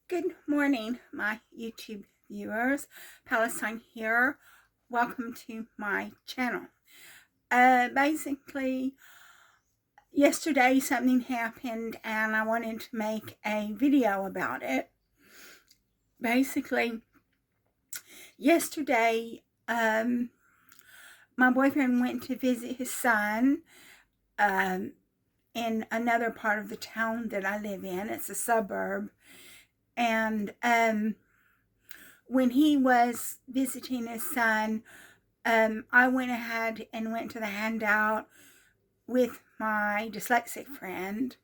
Good morning, my YouTube viewers. Palestine here. Welcome to my channel. Basically, yesterday something happened and I wanted to make a video about it. Basically, yesterday, my boyfriend went to visit his son in another part of the town that I live in. It's a suburb. And when he was visiting his son, I went ahead and went to the handout with my dyslexic friend,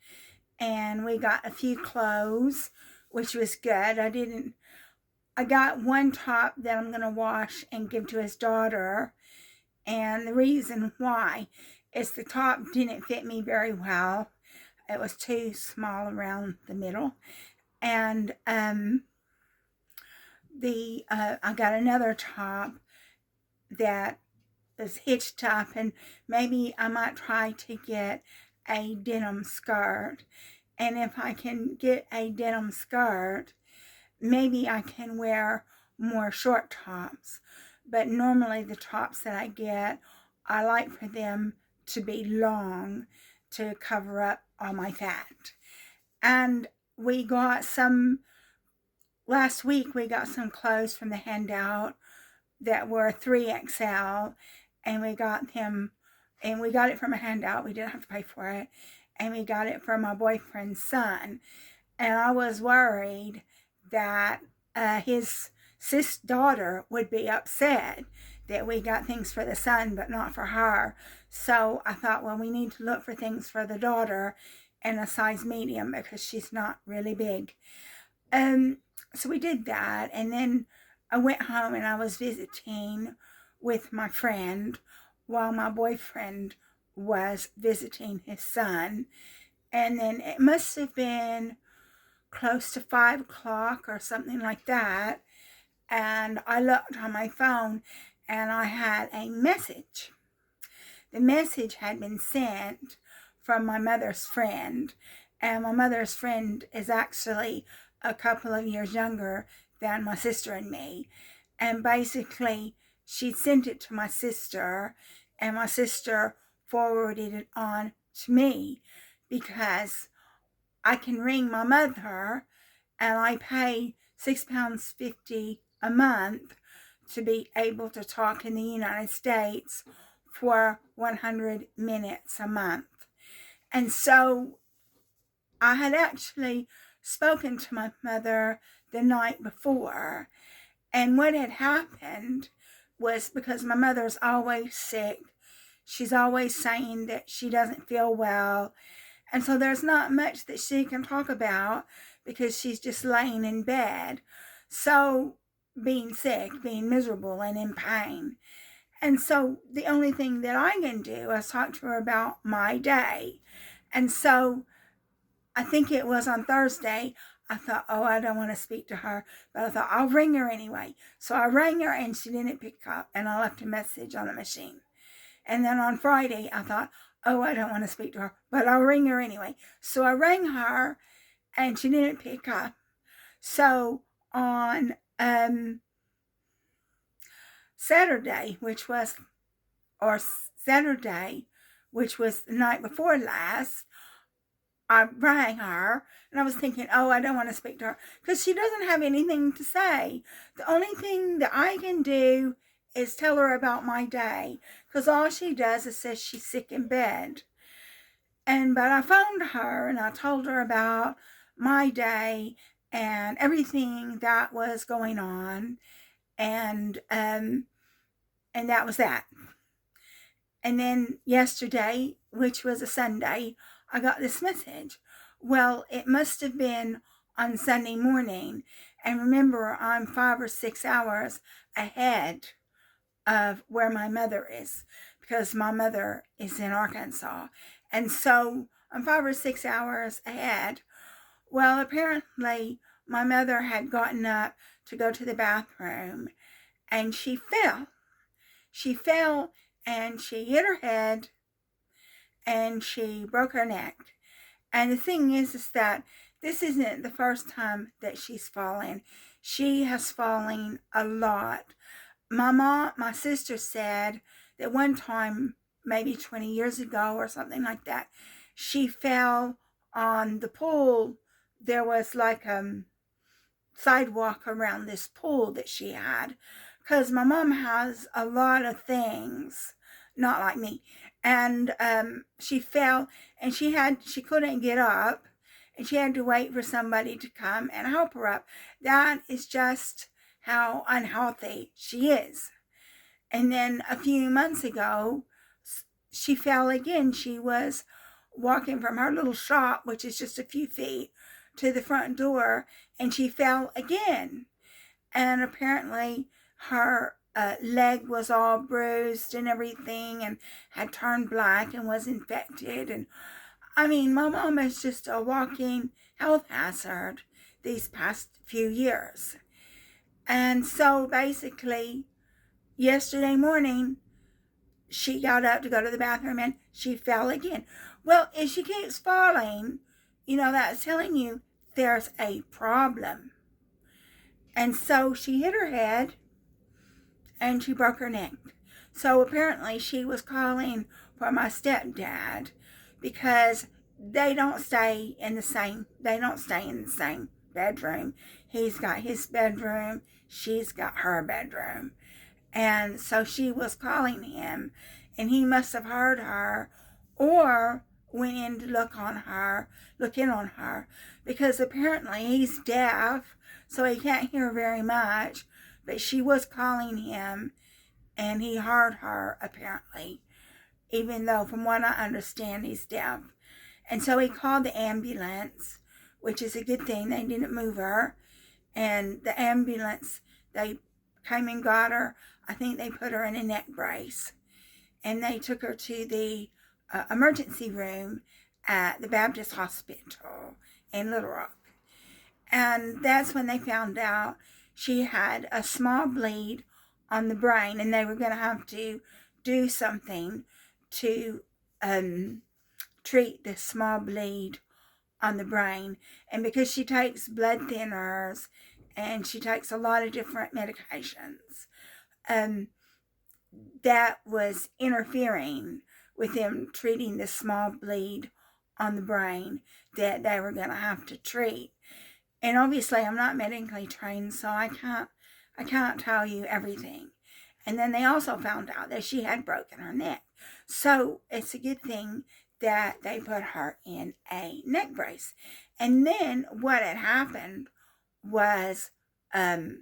and we got a few clothes, which was good. I got one top that I'm going to wash and give to his daughter, and the reason why is the top didn't fit me very well. It was too small around the middle, and I got another top that is hitched up, and maybe I might try to get a denim skirt. And if I can get a denim skirt, maybe I can wear more short tops. But normally the tops that I get, I like for them to be long to cover up all my fat. And last week we got some clothes from the handout that were 3XL, and we got it from a handout. We didn't have to pay for it, and we got it from my boyfriend's son. And I was worried that his sis daughter would be upset that we got things for the son but not for her. So I thought, well, we need to look for things for the daughter in a size medium because she's not really big. So we did that, and then I went home and I was visiting with my friend while my boyfriend was visiting his son. And then it must have been close to 5 o'clock or something like that. And I looked on my phone and I had a message. The message had been sent from my mother's friend. And my mother's friend is actually a couple of years younger than my sister and me. And basically, she sent it to my sister, and my sister forwarded it on to me because I can ring my mother, and I pay £6.50 a month to be able to talk in the United States for 100 minutes a month. And so I had actually spoken to my mother the night before, and what had happened was, because my mother's always sick, she's always saying that she doesn't feel well, and so there's not much that she can talk about because she's just laying in bed. So being sick, being miserable and in pain. And so the only thing that I can do is talk to her about my day. And so I think it was on Thursday, I thought, oh, I don't want to speak to her, but I thought I'll ring her anyway. So I rang her and she didn't pick up, and I left a message on the machine. And then on Friday, I thought, oh, I don't want to speak to her, but I'll ring her anyway. So I rang her and she didn't pick up. So on Saturday, which was the night before last, I rang her, and I was thinking, oh, I don't want to speak to her because she doesn't have anything to say. The only thing that I can do is tell her about my day, because all she does is says she's sick in bed. But I phoned her and I told her about my day and everything that was going on, and that was that. And then yesterday, which was a Sunday, I got this message. Well, it must have been on Sunday morning. And remember, I'm 5 or 6 hours ahead of where my mother is, because my mother is in Arkansas. And so I'm 5 or 6 hours ahead. Well, apparently my mother had gotten up to go to the bathroom, and she fell. She fell and she hit her head and she broke her neck. And the thing is that this isn't the first time that she's fallen. She has fallen a lot. My sister said that one time, maybe 20 years ago or something like that, she fell on the pool. There was like a sidewalk around this pool that she had, because my mom has a lot of things, not like me. And she fell, and she couldn't get up, and she had to wait for somebody to come and help her up. That is just how unhealthy she is. And then a few months ago, she fell again. She was walking from her little shop, which is just a few feet, to the front door, and she fell again. And apparently her leg was all bruised and everything, and had turned black and was infected. And I mean, my mom is just a walking health hazard these past few years. And so basically, yesterday morning, she got up to go to the bathroom and she fell again. Well, if she keeps falling, that's telling you there's a problem. And so she hit her head and she broke her neck. So apparently she was calling for my stepdad, because they don't stay in the same bedroom. He's got his bedroom, she's got her bedroom. And so she was calling him, and he must have heard her or went in to look in on her, because apparently he's deaf, so he can't hear very much. But she was calling him, and he heard her apparently, even though from what I understand he's deaf. And so he called the ambulance, which is a good thing. They didn't move her. And the ambulance, they came and got her. I think they put her in a neck brace. And they took her to the emergency room at the Baptist Hospital in Little Rock. And that's when they found out she had a small bleed on the brain, and they were going to have to do something to treat this small bleed on the brain. And because she takes blood thinners and she takes a lot of different medications, that was interfering with them treating this small bleed on the brain that they were going to have to treat. And obviously I'm not medically trained, so I can't tell you everything. And then they also found out that she had broken her neck. So it's a good thing that they put her in a neck brace. And then what had happened was they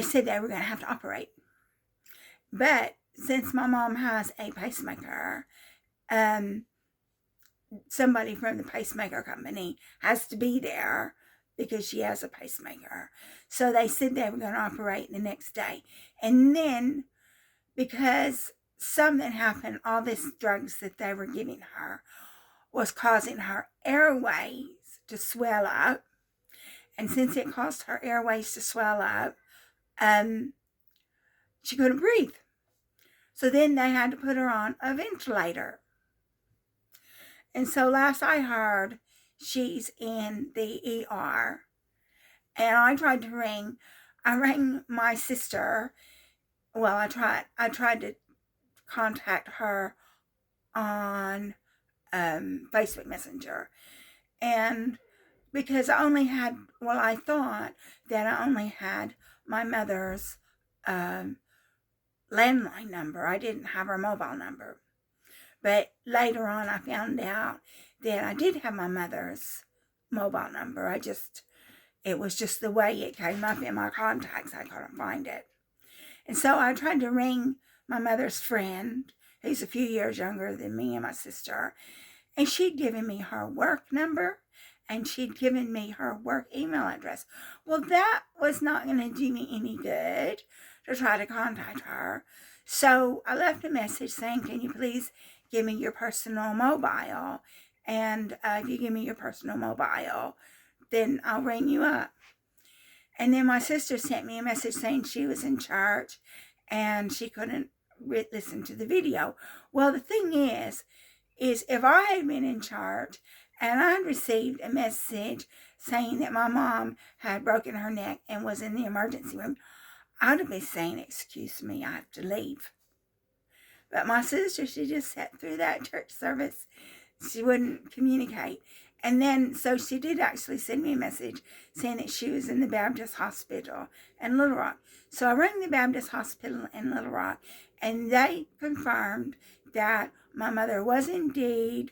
said they were going to have to operate. But since my mom has a pacemaker, somebody from the pacemaker company has to be there because she has a pacemaker. So they said they were going to operate the next day. And then, because something happened, all these drugs that they were giving her was causing her airways to swell up. And since it caused her airways to swell up, she couldn't breathe. So then they had to put her on a ventilator. And so last I heard, she's in the ER. And I rang my sister. Well, I tried to contact her on Facebook Messenger. And because I thought that I only had my mother's landline number. I didn't have her mobile number. But later on, I found out that I did have my mother's mobile number. It was just the way it came up in my contacts. I couldn't find it. And so I tried to ring my mother's friend, who's a few years younger than me and my sister. And she'd given me her work number, and she'd given me her work email address. Well, that was not going to do me any good to try to contact her. So I left a message saying, can you please give me your personal mobile? And if you give me your personal mobile, then I'll ring you up. And then my sister sent me a message saying she was in church and she couldn't listen to the video. Well, the thing is if I had been in church and I had received a message saying that my mom had broken her neck and was in the emergency room, I'd have been saying, excuse me, I have to leave. But my sister, she just sat through that church service. She wouldn't communicate. And then, so she did actually send me a message saying that she was in the Baptist hospital in Little Rock. So I rang the Baptist hospital in Little Rock, and they confirmed that my mother was indeed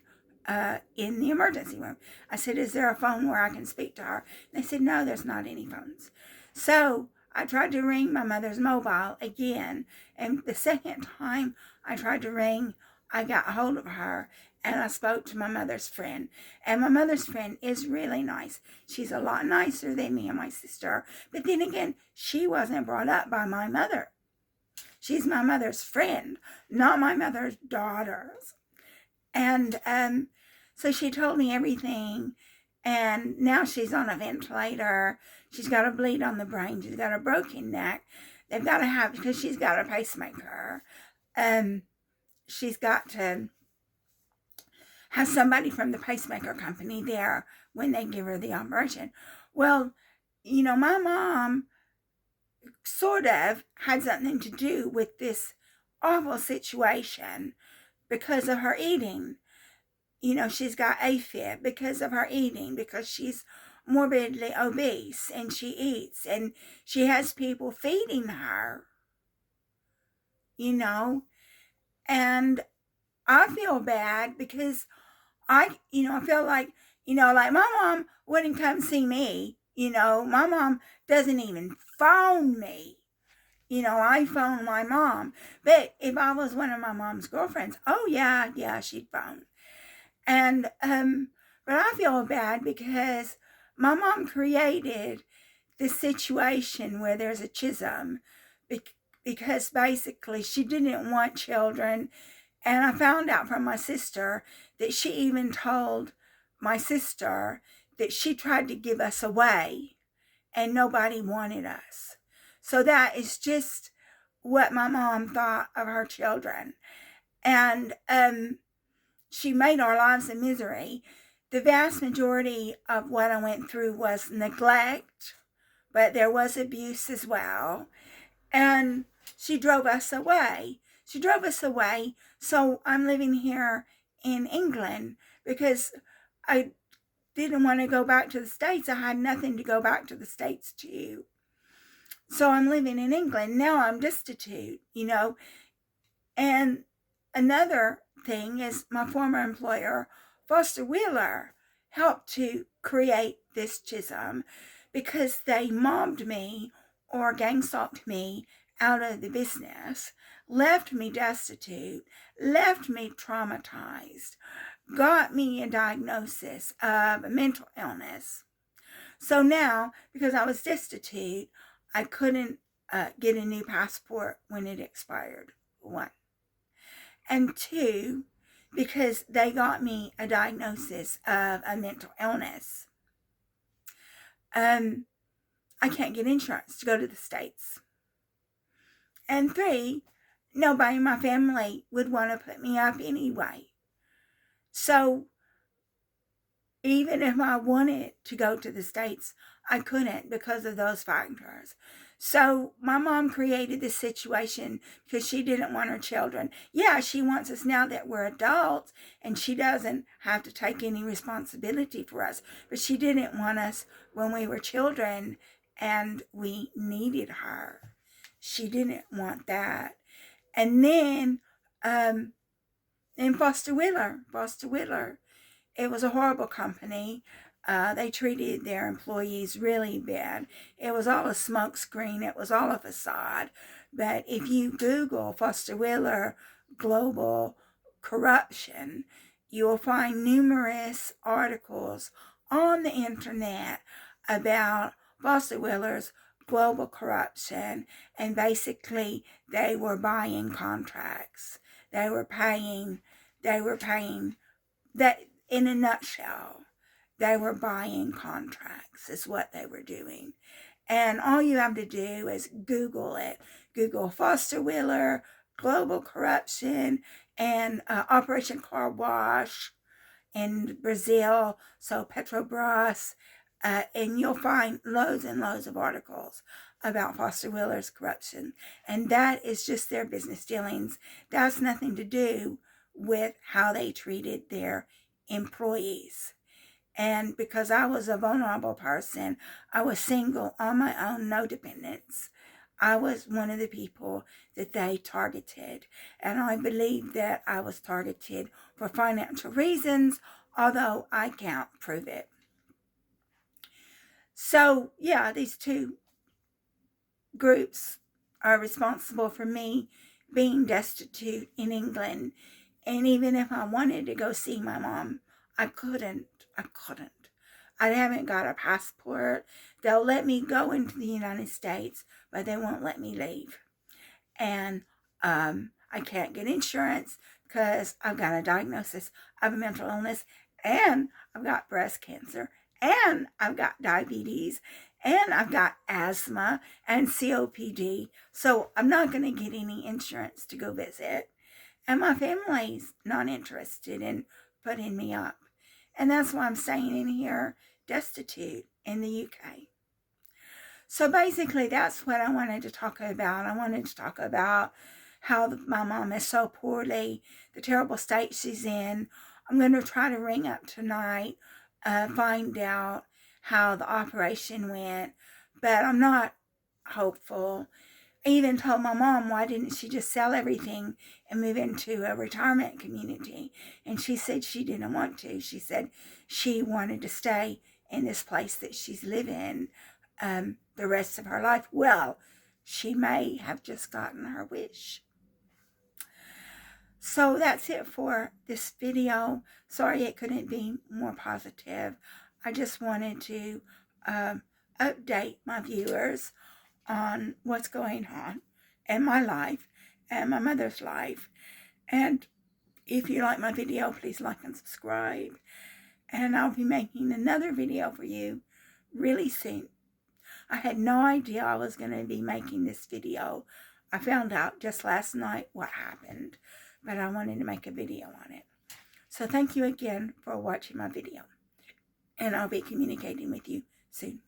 in the emergency room. I said, is there a phone where I can speak to her? And they said, no, there's not any phones. So I tried to ring my mother's mobile again, and the second time I tried to ring, I got a hold of her, and I spoke to my mother's friend. And my mother's friend is really nice. She's a lot nicer than me and my sister. But then again, she wasn't brought up by my mother. She's my mother's friend, not my mother's daughters. And so she told me everything. And now she's on a ventilator. She's got a bleed on the brain. She's got a broken neck. They've got to have, because she's got a pacemaker. She's got to have somebody from the pacemaker company there when they give her the operation. Well, you know, my mom sort of had something to do with this awful situation because of her eating. You know, she's got AFib because of her eating, because she's morbidly obese and she eats and she has people feeding her, you know, and I feel bad because I feel like, like my mom wouldn't come see me, my mom doesn't even phone me. I phone my mom, but if I was one of my mom's girlfriends, oh yeah, she'd phone. And, but I feel bad because my mom created this situation where there's a schism because basically she didn't want children. And I found out from my sister that she even told my sister that she tried to give us away and nobody wanted us. So that is just what my mom thought of her children. And she made our lives a misery. The vast majority of what I went through was neglect, but there was abuse as well. And she drove us away. So I'm living here in England because I didn't want to go back to the States. I had nothing to go back to the States to. So I'm living in England. Now I'm destitute, And another thing is my former employer, Foster Wheeler, helped to create this schism because they mobbed me or gang stalked me out of the business, left me destitute, left me traumatized, got me a diagnosis of a mental illness. So now, because I was destitute, I couldn't get a new passport when it expired, 1. And 2, because they got me a diagnosis of a mental illness. I can't get insurance to go to the States. And 3, nobody in my family would want to put me up anyway. So even if I wanted to go to the States, I couldn't because of those factors. So my mom created this situation because she didn't want her children. Yeah, she wants us now that we're adults and she doesn't have to take any responsibility for us. But she didn't want us when we were children and we needed her. She didn't want that. And then Foster Wheeler, it was a horrible company. They treated their employees really bad. It was all a smokescreen. It was all a facade. But if you Google Foster Wheeler global corruption, you will find numerous articles on the internet about Foster Wheeler's global corruption. And basically, they were buying contracts. They were paying that, in a nutshell. They were buying contracts is what they were doing. And all you have to do is Google it. Google Foster Wheeler, global corruption, and Operation Car Wash. in Brazil, so Petrobras, and you'll find loads and loads of articles about Foster Wheeler's corruption. And that is just their business dealings. That's nothing to do with how they treated their employees. And because I was a vulnerable person, I was single, on my own, no dependents, I was one of the people that they targeted. And I believe that I was targeted for financial reasons, although I can't prove it. So, yeah, these two groups are responsible for me being destitute in England. And even if I wanted to go see my mom, I couldn't. I haven't got a passport. They'll let me go into the United States, but they won't let me leave. And I can't get insurance because I've got a diagnosis of a mental illness, and I've got breast cancer, and I've got diabetes, and I've got asthma and COPD. So I'm not going to get any insurance to go visit. And my family's not interested in putting me up. And that's why I'm staying in here destitute in the UK. So basically, that's what I wanted to talk about. I wanted to talk about how my mom is so poorly, the terrible state she's in. I'm going to try to ring up tonight, find out how the operation went, but I'm not hopeful. I even told my mom, why didn't she just sell everything and move into a retirement community? And she said she didn't want to. She said she wanted to stay in this place that she's living the rest of her life. Well, she may have just gotten her wish. So that's it for this video. Sorry it couldn't be more positive. I just wanted to update my viewers on what's going on in my life and my mother's life. And if you like my video, please like and subscribe. And I'll be making another video for you really soon. I had no idea I was going to be making this video. I found out just last night what happened, but I wanted to make a video on it. So thank you again for watching my video, and I'll be communicating with you soon.